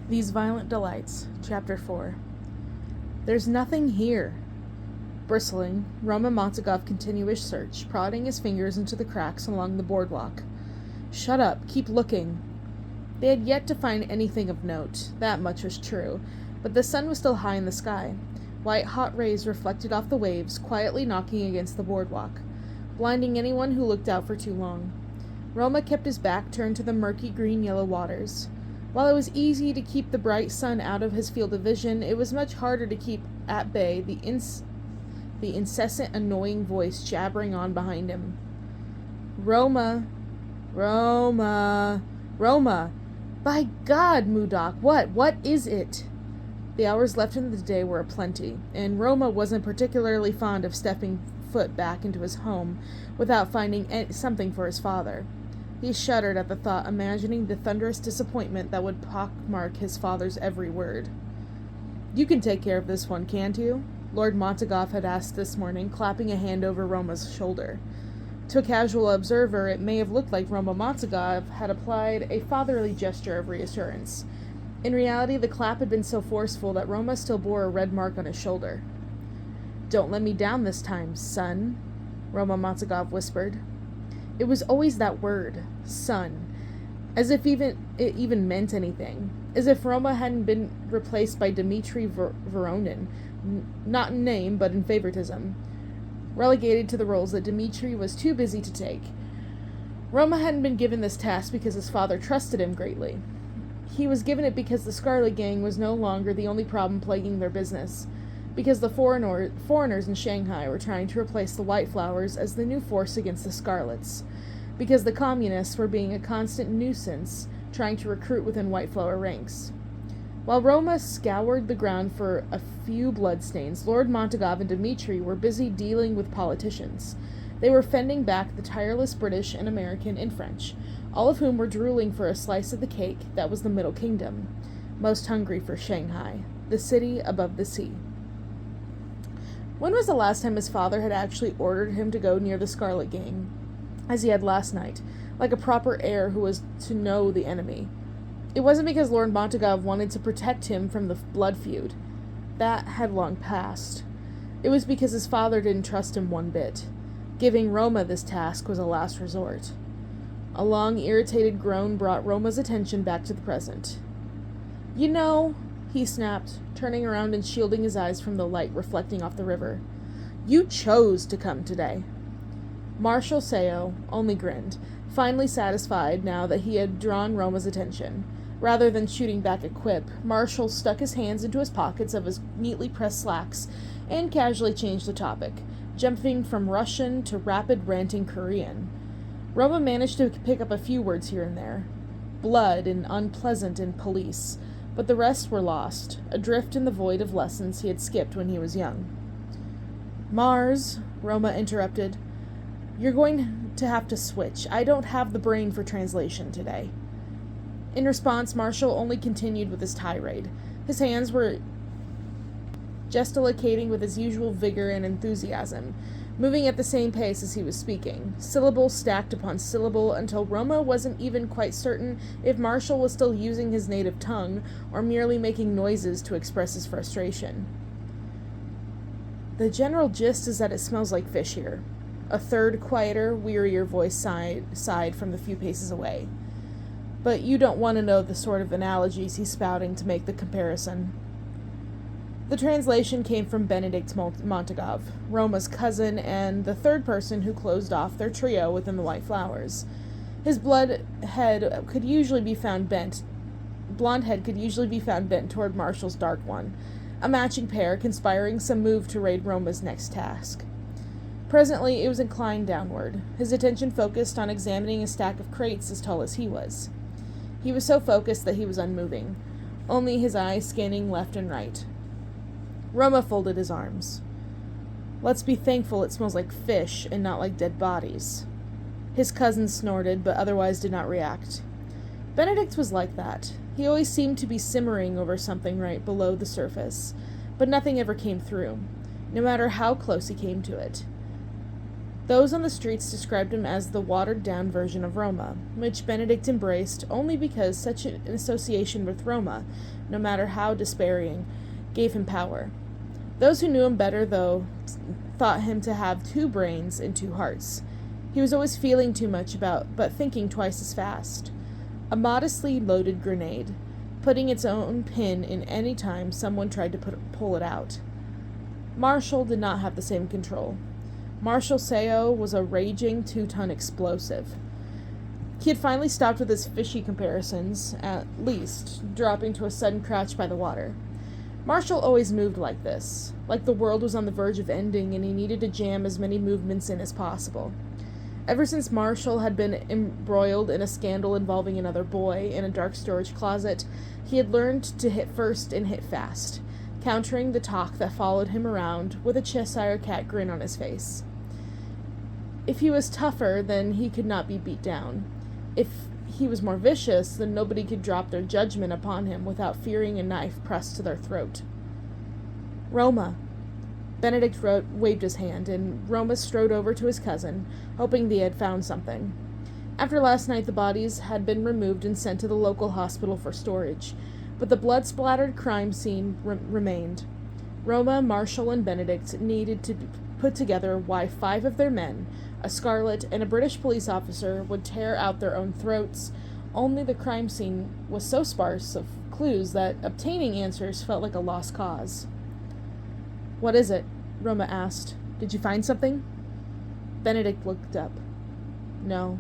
These Violent Delights, Chapter 4. There's nothing here. Bristling, Roman Montagov continued his search, prodding his fingers into the cracks along the boardwalk. Shut up, keep looking. They had yet to find anything of note, that much was true, but the sun was still high in the sky. White hot rays reflected off the waves, quietly knocking against the boardwalk, blinding anyone who looked out for too long. Roma kept his back turned to the murky green-yellow waters. While it was easy to keep the bright sun out of his field of vision, it was much harder to keep at bay the incessant, annoying voice jabbering on behind him. Roma! Roma! Roma! By God, Modoc, what is it? The hours left in the day were aplenty, and Roma wasn't particularly fond of stepping foot back into his home without finding something for his father. He shuddered at the thought, imagining the thunderous disappointment that would pockmark his father's every word. You can take care of this one, can't you? Lord Montagov had asked this morning, clapping a hand over Roma's shoulder. To a casual observer, it may have looked like Roma Montagov had applied a fatherly gesture of reassurance. In reality, the clap had been so forceful that Roma still bore a red mark on his shoulder. Don't let me down this time, son, Roma Montagov whispered. It was always that word, son, as if it even meant anything, as if Roma hadn't been replaced by Dmitri Voronin, not in name but in favoritism, relegated to the roles that Dmitri was too busy to take. Roma hadn't been given this task because his father trusted him greatly. He was given it because the Scarlet Gang was no longer the only problem plaguing their business, because the foreigners in Shanghai were trying to replace the White Flowers as the new force against the Scarlets, because the communists were being a constant nuisance trying to recruit within White Flower ranks. While Roma scoured the ground for a few bloodstains, Lord Montagov and Dmitri were busy dealing with politicians. They were fending back the tireless British and American and French, all of whom were drooling for a slice of the cake that was the Middle Kingdom, most hungry for Shanghai, the city above the sea. When was the last time his father had actually ordered him to go near the Scarlet Gang, as he had last night, like a proper heir who was to know the enemy? It wasn't because Lord Montagov wanted to protect him from the blood feud. That had long passed. It was because his father didn't trust him one bit. Giving Roma this task was a last resort. A long, irritated groan brought Roma's attention back to the present. You know, he snapped, turning around and shielding his eyes from the light reflecting off the river. You chose to come today. Marshal Seo only grinned, finally satisfied now that he had drawn Roma's attention. Rather than shooting back a quip, Marshal stuck his hands into his pockets of his neatly pressed slacks and casually changed the topic, jumping from Russian to rapid ranting Korean. Roma managed to pick up a few words here and there. Blood and unpleasant and police, but the rest were lost, adrift in the void of lessons he had skipped when he was young. Mars, Roma interrupted. You're going to have to switch. I don't have the brain for translation today. In response, Marshall only continued with his tirade. His hands were gesticulating with his usual vigor and enthusiasm, moving at the same pace as he was speaking, syllable stacked upon syllable until Roma wasn't even quite certain if Marshall was still using his native tongue or merely making noises to express his frustration. The general gist is that it smells like fish here. A third, quieter, wearier voice sighed from the few paces away. But you don't want to know the sort of analogies he's spouting to make the comparison. The translation came from Benedict Montagov, Roma's cousin and the third person who closed off their trio within the White Flowers. His blonde head could usually be found bent toward Marshall's dark one, a matching pair conspiring some move to raid Roma's next task. Presently, it was inclined downward, his attention focused on examining a stack of crates as tall as he was. He was so focused that he was unmoving, only his eyes scanning left and right. Roma folded his arms. Let's be thankful it smells like fish and not like dead bodies. His cousin snorted, but otherwise did not react. Benedict was like that. He always seemed to be simmering over something right below the surface, but nothing ever came through, no matter how close he came to it. Those on the streets described him as the watered-down version of Roma, which Benedict embraced only because such an association with Roma, no matter how despairing, gave him power. Those who knew him better, though, thought him to have 2 brains and 2 hearts. He was always feeling too much but thinking twice as fast. A modestly loaded grenade, putting its own pin in any time someone tried to pull it out. Marshall did not have the same control. Marshall Seo was a raging 2-ton explosive. He had finally stopped with his fishy comparisons, at least, dropping to a sudden crouch by the water. Marshall always moved like this, like the world was on the verge of ending and he needed to jam as many movements in as possible. Ever since Marshall had been embroiled in a scandal involving another boy in a dark storage closet, he had learned to hit first and hit fast, countering the talk that followed him around with a Cheshire cat grin on his face. If he was tougher, then he could not be beat down. If he was more vicious, then nobody could drop their judgment upon him without fearing a knife pressed to their throat. Roma. Benedict waved his hand, and Roma strode over to his cousin, hoping they had found something. After last night, the bodies had been removed and sent to the local hospital for storage, but the blood-splattered crime scene remained. Roma, Marshall, and Benedict needed to put together why 5 of their men, a Scarlet, and a British police officer would tear out their own throats. Only the crime scene was so sparse of clues that obtaining answers felt like a lost cause. "What is it?" Roma asked. "Did you find something?" Benedict looked up. "No."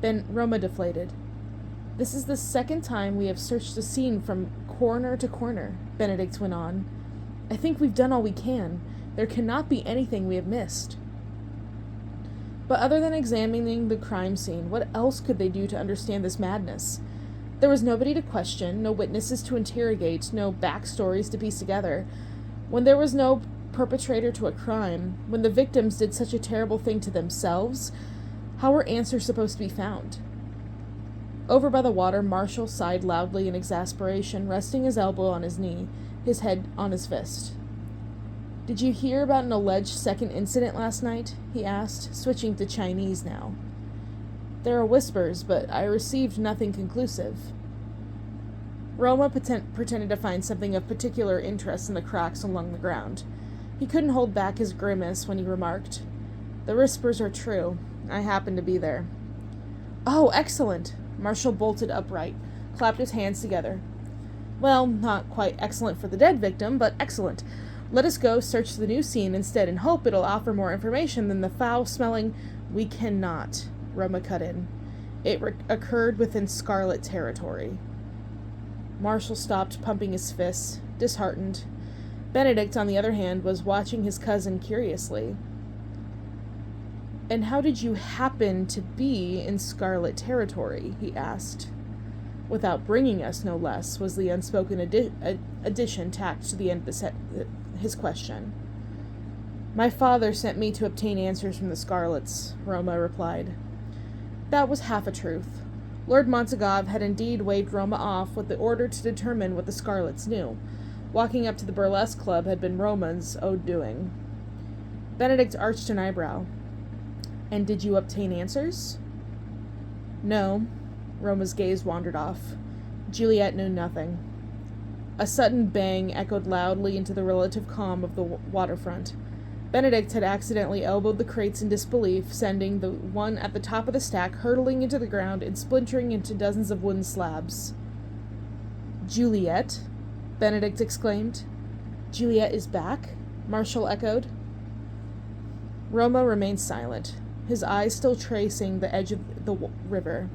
Roma deflated. "This is the 2nd time we have searched the scene from corner to corner," Benedict went on. "I think we've done all we can. There cannot be anything we have missed." But other than examining the crime scene, what else could they do to understand this madness? There was nobody to question, no witnesses to interrogate, no backstories to piece together. When there was no perpetrator to a crime, when the victims did such a terrible thing to themselves, how were answers supposed to be found? Over by the water, Marshall sighed loudly in exasperation, resting his elbow on his knee, his head on his fist. "Did you hear about an alleged second incident last night?" he asked, switching to Chinese now. "There are whispers, but I received nothing conclusive." Roma pretended to find something of particular interest in the cracks along the ground. He couldn't hold back his grimace when he remarked, "The whispers are true. I happened to be there." "Oh, excellent!" Marshall bolted upright, clapped his hands together. "Well, not quite excellent for the dead victim, but excellent. Let us go search the new scene instead and hope it'll offer more information than the foul-smelling—" "We cannot," Roma cut in. "It occurred within Scarlet territory." Marshall stopped pumping his fists, disheartened. Benedict, on the other hand, was watching his cousin curiously. "And how did you happen to be in Scarlet territory?" he asked. "Without bringing us, no less," was the unspoken addition tacked to the end of his question. "My father sent me to obtain answers from the Scarlets," Roma replied. That was half a truth. Lord Montagov had indeed waved Roma off with the order to determine what the Scarlets knew. Walking up to the burlesque club had been Roma's own doing. Benedict arched an eyebrow. "And did you obtain answers?" "No." Roma's gaze wandered off. Juliet knew nothing. A sudden bang echoed loudly into the relative calm of the waterfront. Benedict had accidentally elbowed the crates in disbelief, sending the one at the top of the stack hurtling into the ground and splintering into dozens of wooden slabs. "Juliet?" Benedict exclaimed. "Juliet is back?" Marshall echoed. Roma remained silent, his eyes still tracing the edge of the river.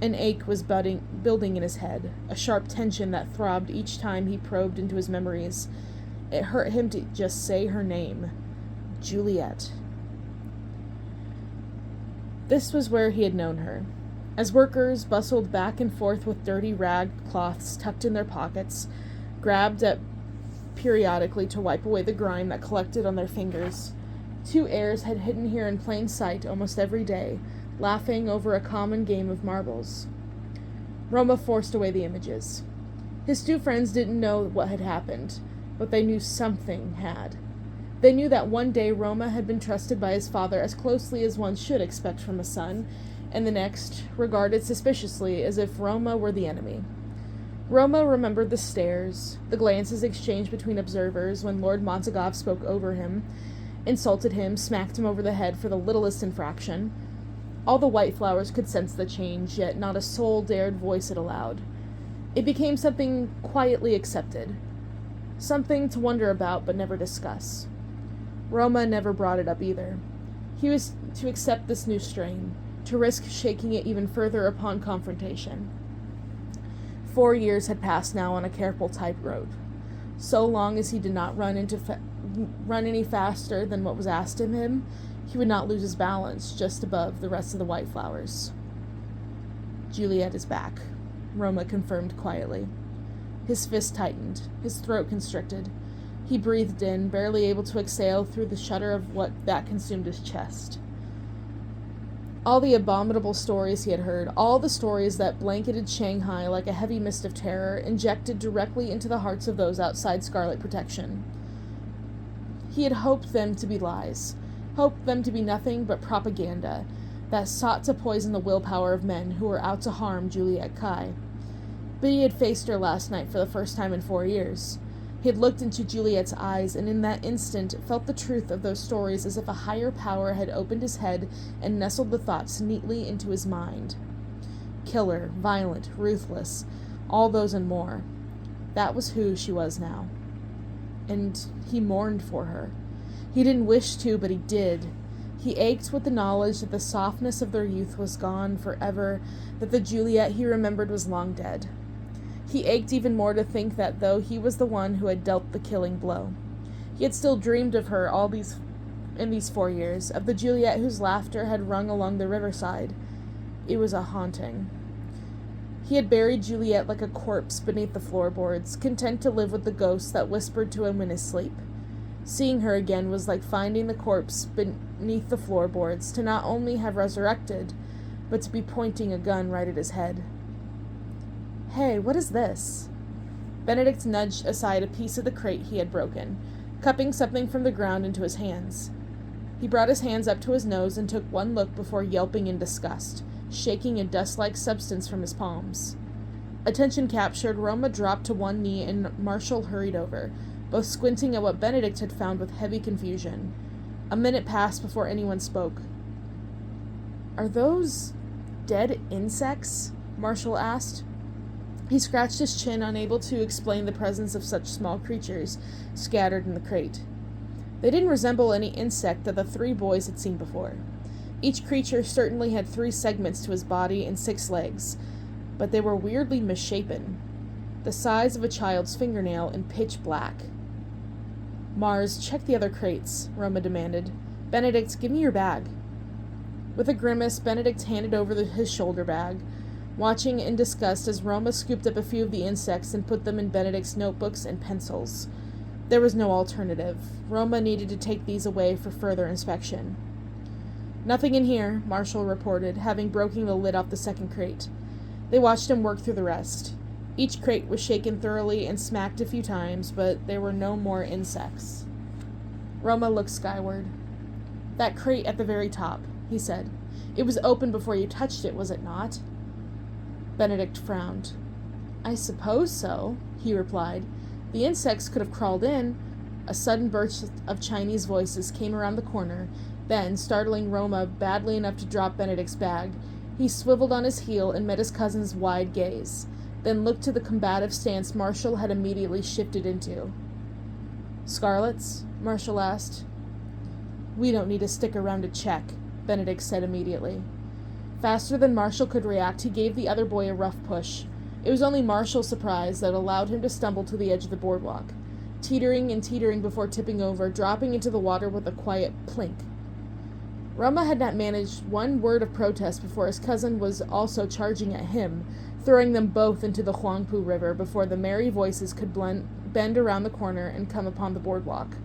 An ache was building in his head, a sharp tension that throbbed each time he probed into his memories. It hurt him to just say her name. Juliet. This was where he had known her. As workers bustled back and forth with dirty rag cloths tucked in their pockets, grabbed at periodically to wipe away the grime that collected on their fingers, 2 heirs had hidden here in plain sight almost every day, laughing over a common game of marbles. Roma forced away the images. His 2 friends didn't know what had happened, but they knew something had. They knew that one day Roma had been trusted by his father as closely as one should expect from a son, and the next regarded suspiciously as if Roma were the enemy. Roma remembered the stares, the glances exchanged between observers when Lord Montagov spoke over him, insulted him, smacked him over the head for the littlest infraction. All the white flowers could sense the change, yet not a soul dared voice it aloud. It became something quietly accepted, something to wonder about but never discuss. Roma never brought it up either. He was to accept this new strain, to risk shaking it even further upon confrontation. 4 years had passed now on a careful tightrope. So long as he did not run any faster than what was asked of him, he would not lose his balance just above the rest of the white flowers. Juliet is back, Roma confirmed quietly. His fist tightened, his throat constricted. He breathed in, barely able to exhale through the shudder of what that consumed his chest. All the abominable stories he had heard, all the stories that blanketed Shanghai like a heavy mist of terror, injected directly into the hearts of those outside Scarlet Protection. He had hoped them to be lies, hoped them to be nothing but propaganda that sought to poison the willpower of men who were out to harm Juliet Kai. But he had faced her last night for the first time in 4 years. He had looked into Juliet's eyes, and in that instant felt the truth of those stories as if a higher power had opened his head and nestled the thoughts neatly into his mind. Killer, violent, ruthless, all those and more. That was who she was now. And he mourned for her. He didn't wish to, but he did. He ached with the knowledge that the softness of their youth was gone forever, that the Juliet he remembered was long dead. He ached even more to think that though he was the one who had dealt the killing blow, he had still dreamed of her in these 4 years, of the Juliet whose laughter had rung along the riverside. It was a haunting. He had buried Juliet like a corpse beneath the floorboards, content to live with the ghosts that whispered to him in his sleep. Seeing her again was like finding the corpse beneath the floorboards, to not only have resurrected, but to be pointing a gun right at his head. Hey, what is this? Benedict nudged aside a piece of the crate he had broken, cupping something from the ground into his hands. He brought his hands up to his nose and took one look before yelping in disgust, shaking a dust-like substance from his palms. Attention captured, Roma dropped to one knee and Marshall hurried over, both squinting at what Benedict had found with heavy confusion. A minute passed before anyone spoke. Are those dead insects? Marshall asked. He scratched his chin, unable to explain the presence of such small creatures scattered in the crate. They didn't resemble any insect that the 3 boys had seen before. Each creature certainly had 3 segments to his body and 6 legs, but they were weirdly misshapen, the size of a child's fingernail and pitch black. Mars, check the other crates, Roma demanded. Benedict, give me your bag. With a grimace, Benedict handed over his shoulder bag, watching in disgust as Roma scooped up a few of the insects and put them in Benedict's notebooks and pencils. There was no alternative. Roma needed to take these away for further inspection. Nothing in here, Marshall reported, having broken the lid off the second crate. They watched him work through the rest. Each crate was shaken thoroughly and smacked a few times, but there were no more insects. Roma looked skyward. That crate at the very top, he said. It was open before you touched it, was it not? Benedict frowned. I suppose so, he replied. The insects could have crawled in. A sudden burst of Chinese voices came around the corner. Then, startling Roma badly enough to drop Benedict's bag, he swiveled on his heel and met his cousin's wide gaze, then looked to the combative stance Marshall had immediately shifted into. Scarlets? Marshall asked. We don't need to stick around to check, Benedict said immediately. Faster than Marshall could react, he gave the other boy a rough push. It was only Marshall's surprise that allowed him to stumble to the edge of the boardwalk, teetering and teetering before tipping over, dropping into the water with a quiet plink. Roma had not managed one word of protest before his cousin was also charging at him, throwing them both into the Huangpu River before the merry voices could bend around the corner and come upon the boardwalk.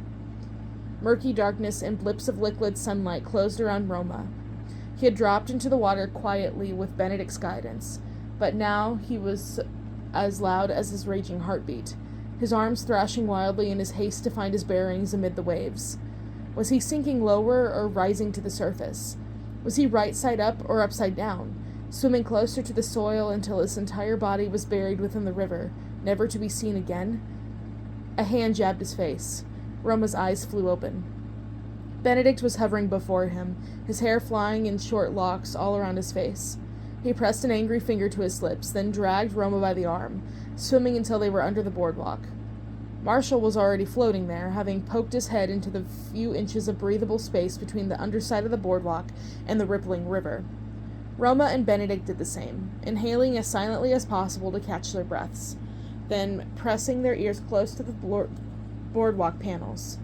Murky darkness and blips of liquid sunlight closed around Roma. He had dropped into the water quietly with Benedict's guidance, but now he was as loud as his raging heartbeat, his arms thrashing wildly in his haste to find his bearings amid the waves. Was he sinking lower or rising to the surface? Was he right side up or upside down, swimming closer to the soil until his entire body was buried within the river, never to be seen again? A hand jabbed his face. Roma's eyes flew open. Benedict was hovering before him, his hair flying in short locks all around his face. He pressed an angry finger to his lips, then dragged Roma by the arm, swimming until they were under the boardwalk. Marshall was already floating there, having poked his head into the few inches of breathable space between the underside of the boardwalk and the rippling river. Roma and Benedict did the same, inhaling as silently as possible to catch their breaths, then pressing their ears close to the boardwalk panels.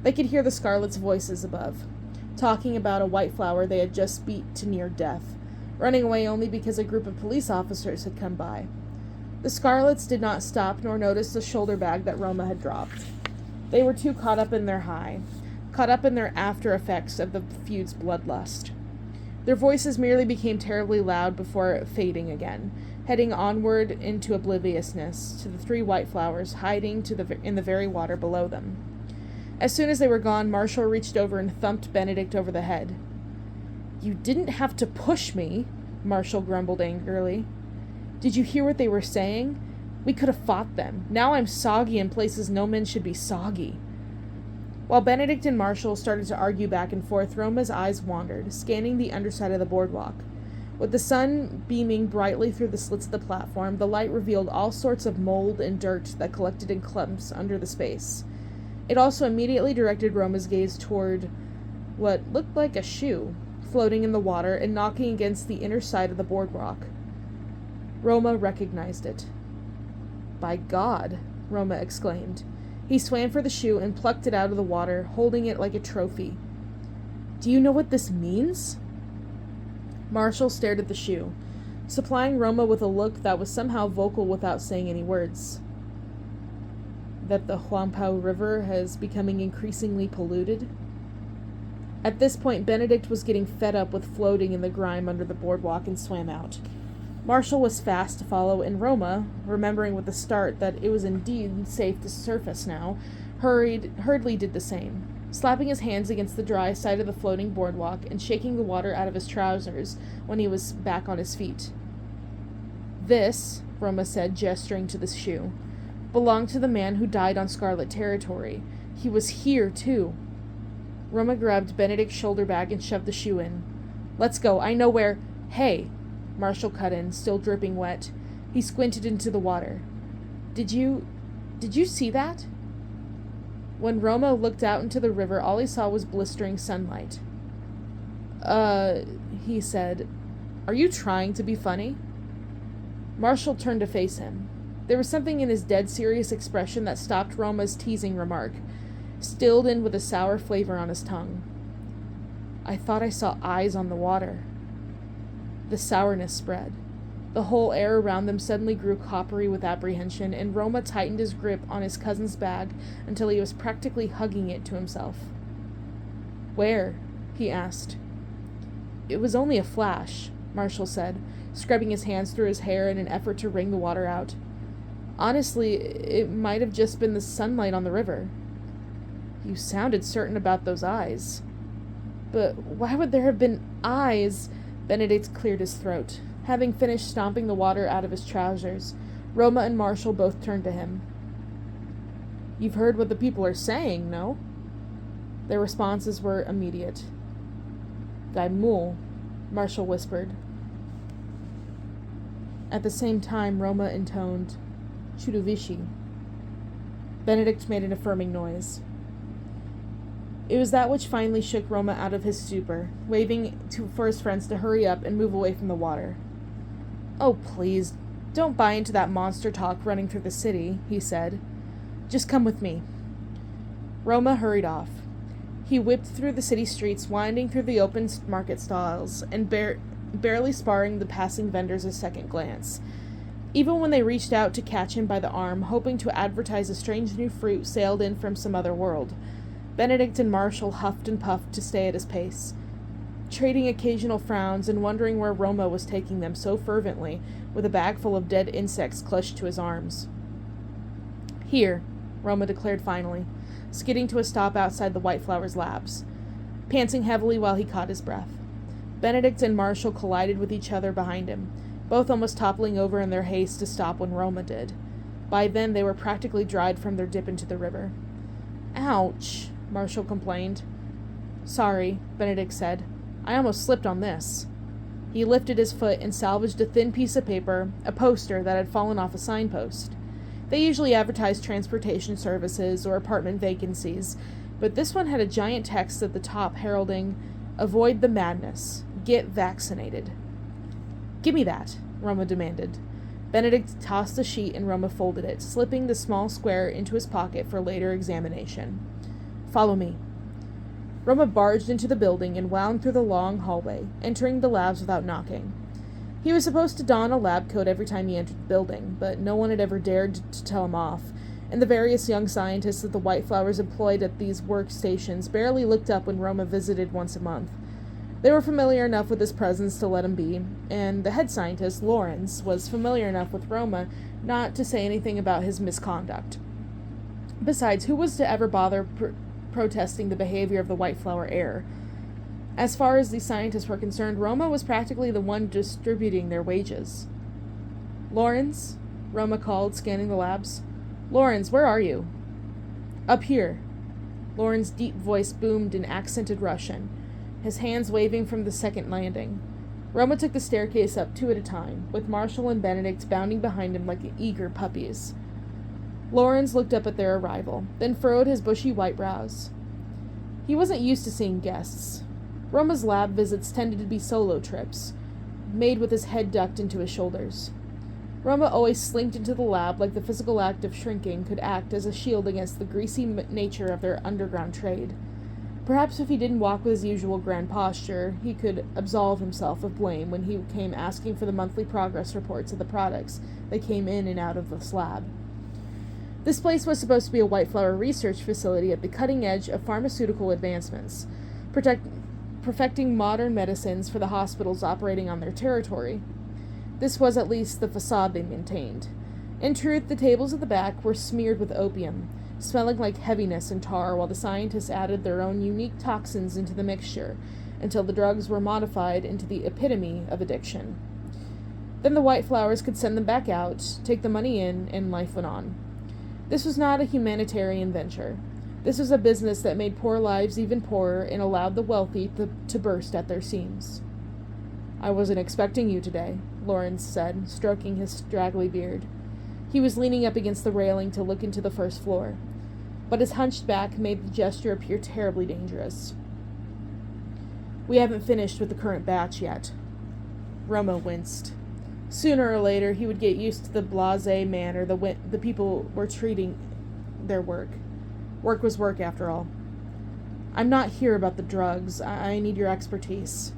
They could hear the Scarlets' voices above, talking about a white flower they had just beat to near death, running away only because a group of police officers had come by. The Scarlets did not stop nor notice the shoulder bag that Roma had dropped. They were too caught up in their high, caught up in their after effects of the feud's bloodlust. Their voices merely became terribly loud before fading again, heading onward into obliviousness to the three white flowers hiding in the very water below them. As soon as they were gone, Marshall reached over and thumped Benedict over the head. "You didn't have to push me," Marshall grumbled angrily. "Did you hear what they were saying? We could have fought them. Now I'm soggy in places no men should be soggy." While Benedict and Marshall started to argue back and forth, Roma's eyes wandered, scanning the underside of the boardwalk. With the sun beaming brightly through the slits of the platform, the light revealed all sorts of mold and dirt that collected in clumps under the space. It also immediately directed Roma's gaze toward what looked like a shoe, floating in the water and knocking against the inner side of the boardwalk. Roma recognized it. "By God!" Roma exclaimed. He swam for the shoe and plucked it out of the water, holding it like a trophy. "Do you know what this means?" Marshall stared at the shoe, supplying Roma with a look that was somehow vocal without saying any words. "That the Huangpao River is becoming increasingly polluted?" At this point, Benedict was getting fed up with floating in the grime under the boardwalk and swam out. Marshall was fast to follow, and Roma, remembering with a start that it was indeed safe to surface now, hurriedly did the same, slapping his hands against the dry side of the floating boardwalk and shaking the water out of his trousers when he was back on his feet. "This," Roma said, gesturing to the shoe, "belonged to the man who died on Scarlet territory. He was here, too." Roma grabbed Benedict's shoulder bag and shoved the shoe in. "Let's go. I know where—" "Hey!" Marshall cut in, still dripping wet. He squinted into the water. Did you see that?" When Roma looked out into the river, all he saw was blistering sunlight. He said, "Are you trying to be funny?" Marshall turned to face him. There was something in his dead serious expression that stopped Roma's teasing remark, stilled in with a sour flavor on his tongue. "I thought I saw eyes on the water." The sourness spread. The whole air around them suddenly grew coppery with apprehension, and Roma tightened his grip on his cousin's bag until he was practically hugging it to himself. "Where?" he asked. "It was only a flash," Marshall said, scrubbing his hands through his hair in an effort to wring the water out. "Honestly, it might have just been the sunlight on the river." "You sounded certain about those eyes." "But why would there have been eyes?" Benedict cleared his throat. Having finished stomping the water out of his trousers, Roma and Marshall both turned to him. "You've heard what the people are saying, no?" Their responses were immediate. "Gaimul," Marshall whispered. At the same time, Roma intoned, "Chudovishi." Benedict made an affirming noise. It was that which finally shook Roma out of his stupor, waving for his friends to hurry up and move away from the water. "Oh, please, don't buy into that monster talk running through the city," he said. "Just come with me." Roma hurried off. He whipped through the city streets, winding through the open market stalls, and barely sparing the passing vendors a second glance. Even when they reached out to catch him by the arm, hoping to advertise a strange new fruit sailed in from some other world, Benedict and Marshall huffed and puffed to stay at his pace, trading occasional frowns and wondering where Roma was taking them so fervently, with a bag full of dead insects clutched to his arms. "Here," Roma declared finally, skidding to a stop outside the White Flowers labs, panting heavily while he caught his breath. Benedict and Marshall collided with each other behind him, both almost toppling over in their haste to stop when Roma did. By then, they were practically dried from their dip into the river. "Ouch," Marshall complained. "Sorry," Benedict said. "I almost slipped on this." He lifted his foot and salvaged a thin piece of paper, a poster that had fallen off a signpost. They usually advertised transportation services or apartment vacancies, but this one had a giant text at the top heralding, "Avoid the madness. Get vaccinated." "Give me that," Roma demanded. Benedict tossed the sheet and Roma folded it, slipping the small square into his pocket for later examination. "Follow me." Roma barged into the building and wound through the long hallway, entering the labs without knocking. He was supposed to don a lab coat every time he entered the building, but no one had ever dared to tell him off, and the various young scientists that the White Flowers employed at these workstations barely looked up when Roma visited once a month. They were familiar enough with his presence to let him be, and the head scientist, Lawrence, was familiar enough with Roma not to say anything about his misconduct. Besides, who was to ever bother protesting the behavior of the White Flower heir? As far as the scientists were concerned, Roma was practically the one distributing their wages. "Lawrence?" Roma called, scanning the labs. "Lawrence, where are you?" "Up here." Lawrence's deep voice boomed in accented Russian, his hands waving from the second landing. Roma took the staircase up 2 at a time, with Marshall and Benedict bounding behind him like eager puppies. Lawrence looked up at their arrival, then furrowed his bushy white brows. He wasn't used to seeing guests. Roma's lab visits tended to be solo trips, made with his head ducked into his shoulders. Roma always slinked into the lab like the physical act of shrinking could act as a shield against the greasy nature of their underground trade. Perhaps if he didn't walk with his usual grand posture, he could absolve himself of blame when he came asking for the monthly progress reports of the products that came in and out of the lab. This place was supposed to be a White Flower research facility at the cutting edge of pharmaceutical advancements, perfecting modern medicines for the hospitals operating on their territory. This was at least the facade they maintained. In truth, the tables at the back were smeared with opium, smelling like heaviness and tar, while the scientists added their own unique toxins into the mixture, until the drugs were modified into the epitome of addiction. Then the White Flowers could send them back out, take the money in, and life went on. This was not a humanitarian venture. This was a business that made poor lives even poorer and allowed the wealthy to burst at their seams. "I wasn't expecting you today," Lawrence said, stroking his straggly beard. He was leaning up against the railing to look into the first floor, but his hunched back made the gesture appear terribly dangerous. "We haven't finished with the current batch yet." Roma winced. Sooner or later, he would get used to the blasé manner the people were treating their work. Work was work, after all. "I'm not here about the drugs. I need your expertise."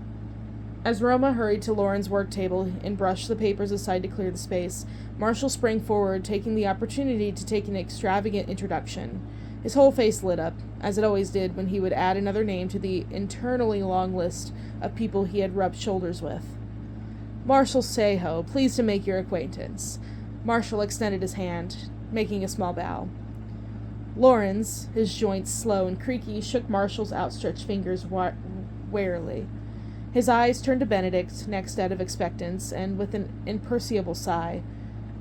As Roma hurried to Lauren's work table and brushed the papers aside to clear the space, Marshall sprang forward, taking the opportunity to take an extravagant introduction. His whole face lit up, as it always did when he would add another name to the eternally long list of people he had rubbed shoulders with. "Marshall Seho, pleased to make your acquaintance." Marshall extended his hand, making a small bow. Lawrence, his joints slow and creaky, shook Marshall's outstretched fingers warily. His eyes turned to Benedict, next out of expectance, and with an imperceptible sigh,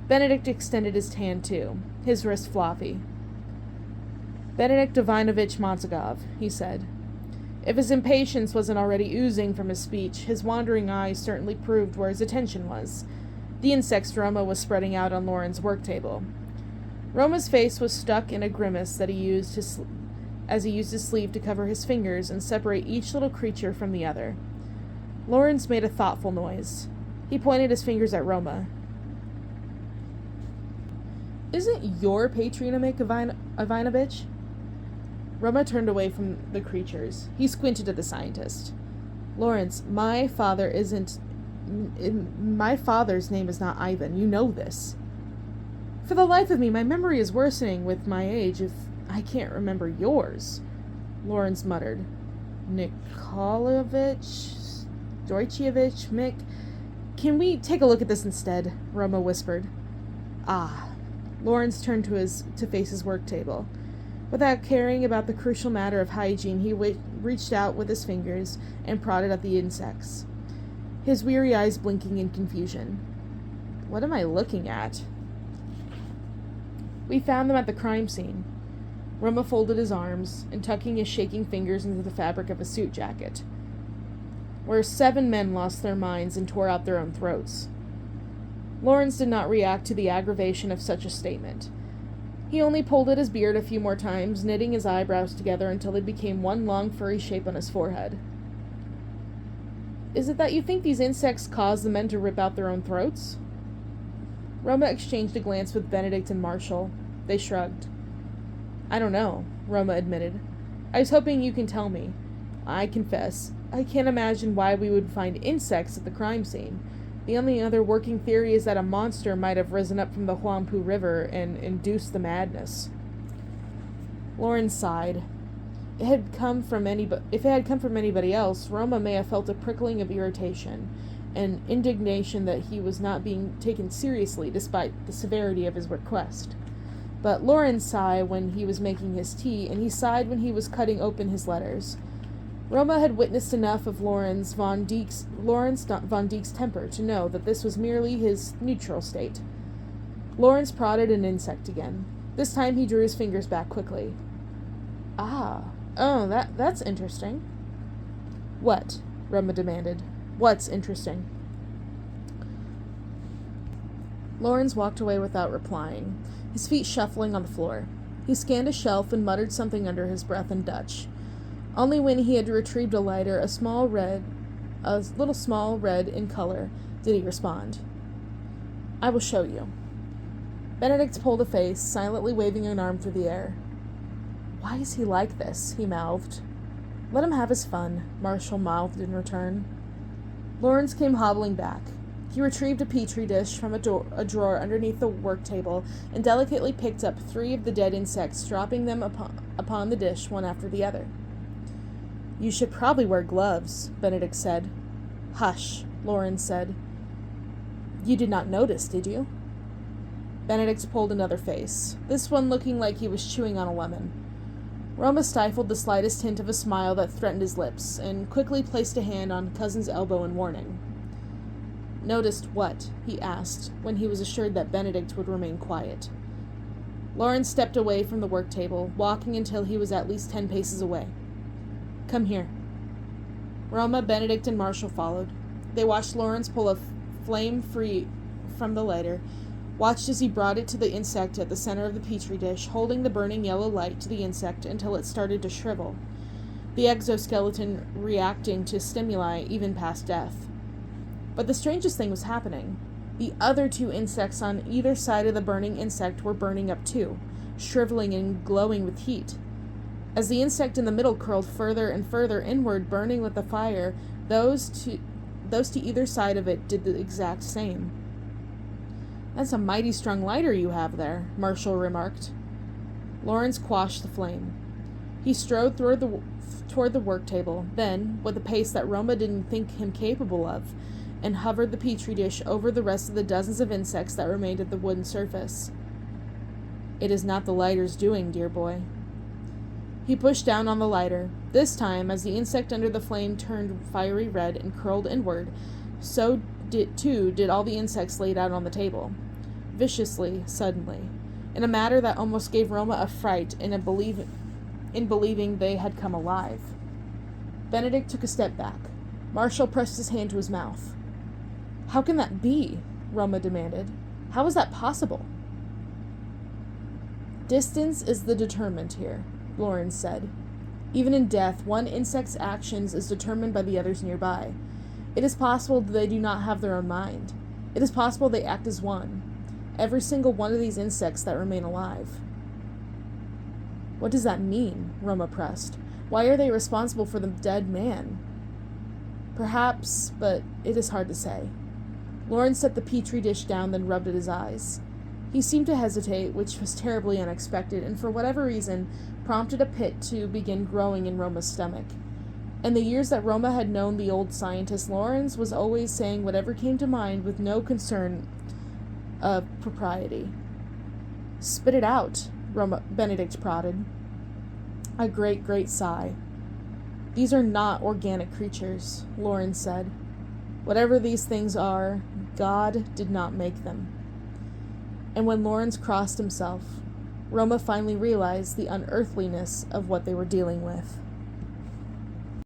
Benedict extended his hand too, his wrist floppy. "Benedict Ivanovich Montagov," he said. If his impatience wasn't already oozing from his speech, his wandering eyes certainly proved where his attention was. The insects Roma was spreading out on Lauren's work table. Roma's face was stuck in a grimace that he used as he used his sleeve to cover his fingers and separate each little creature from the other. Lawrence made a thoughtful noise. He pointed his fingers at Roma. "Isn't your patronymic Ivanovich?" Roma turned away from the creatures. He squinted at the scientist. "Lawrence, my father's name is not Ivan. You know this." "For the life of me, my memory is worsening with my age if I can't remember yours," Lawrence muttered. "Nikolaevich, Stoichevich, Mick. Can we take a look at this instead?" Roma whispered. "Ah." Lawrence turned to face his work table. Without caring about the crucial matter of hygiene, he reached out with his fingers and prodded at the insects, his weary eyes blinking in confusion. What am I looking at? We found them at the crime scene. Roma folded his arms and tucking his shaking fingers into the fabric of a suit jacket, where 7 men lost their minds and tore out their own throats. Lawrence did not react to the aggravation of such a statement. He only pulled at his beard a few more times, knitting his eyebrows together until they became one long furry shape on his forehead. Is it that you think these insects caused the men to rip out their own throats? Roma exchanged a glance with Benedict and Marshall. They shrugged. I don't know, Roma admitted. I was hoping you can tell me. I confess, I can't imagine why we would find insects at the crime scene. The only other working theory is that a monster might have risen up from the Huangpu River and induced the madness. Lawrence sighed. If it had come from anybody else, Roma may have felt a prickling of irritation and indignation that he was not being taken seriously despite the severity of his request. But Lawrence sighed when he was making his tea, and he sighed when he was cutting open his letters. Roma had witnessed enough of Lawrence von Diek's temper to know that this was merely his neutral state. Lawrence prodded an insect again. This time he drew his fingers back quickly. That's interesting. What? Roma demanded. What's interesting? Lawrence walked away without replying, his feet shuffling on the floor. He scanned a shelf and muttered something under his breath in Dutch. Only when he had retrieved a lighter, a little small red in color, did he respond. I will show you. Benedict pulled a face, silently waving an arm through the air. Why is he like this? He mouthed. Let him have his fun, Marshall mouthed in return. Lawrence came hobbling back. He retrieved a petri dish from a drawer underneath the work table and delicately picked up 3 of the dead insects, dropping them upon the dish one after the other. You should probably wear gloves, Benedict said. Hush, Lawrence said. You did not notice, did you? Benedict pulled another face, this one looking like he was chewing on a lemon. Roma stifled the slightest hint of a smile that threatened his lips, and quickly placed a hand on cousin's elbow in warning. Noticed what? He asked, when he was assured that Benedict would remain quiet. Lawrence stepped away from the work table, walking until he was at least 10 paces away. Come here. Roma, Benedict, and Marshall followed. They watched Lawrence pull a flame free from the lighter, watched as he brought it to the insect at the center of the petri dish, holding the burning yellow light to the insect until it started to shrivel, the exoskeleton reacting to stimuli even past death. But the strangest thing was happening. The other 2 insects on either side of the burning insect were burning up too, shriveling and glowing with heat. As the insect in the middle curled further and further inward, burning with the fire, those to either side of it did the exact same. That's a mighty strong lighter you have there, Marshall remarked. Lawrence quashed the flame. He strode toward the work table, then, with a pace that Roma didn't think him capable of, and hovered the petri dish over the rest of the dozens of insects that remained at the wooden surface. It is not the lighter's doing, dear boy. He pushed down on the lighter. This time, as the insect under the flame turned fiery red and curled inward, so did all the insects laid out on the table. Viciously, suddenly, in a manner that almost gave Roma a fright in believing they had come alive. Benedict took a step back. Marshall pressed his hand to his mouth. How can that be? Roma demanded. How is that possible? Distance is the determinant here, Lawrence said. Even in death, one insect's actions is determined by the others nearby. It is possible that they do not have their own mind. It is possible they act as one. Every single one of these insects that remain alive. What does that mean? Roma pressed. Why are they responsible for the dead man? Perhaps, but it is hard to say. Lawrence set the petri dish down, then rubbed at his eyes. He seemed to hesitate, which was terribly unexpected, and for whatever reason, prompted a pit to begin growing in Roma's stomach. In the years that Roma had known the old scientist, Lawrence was always saying whatever came to mind with no concern of propriety. Spit it out, Benedict prodded. A great, great sigh. These are not organic creatures, Lauren said. Whatever these things are, God did not make them. And when Lawrence crossed himself, Roma finally realized the unearthliness of what they were dealing with.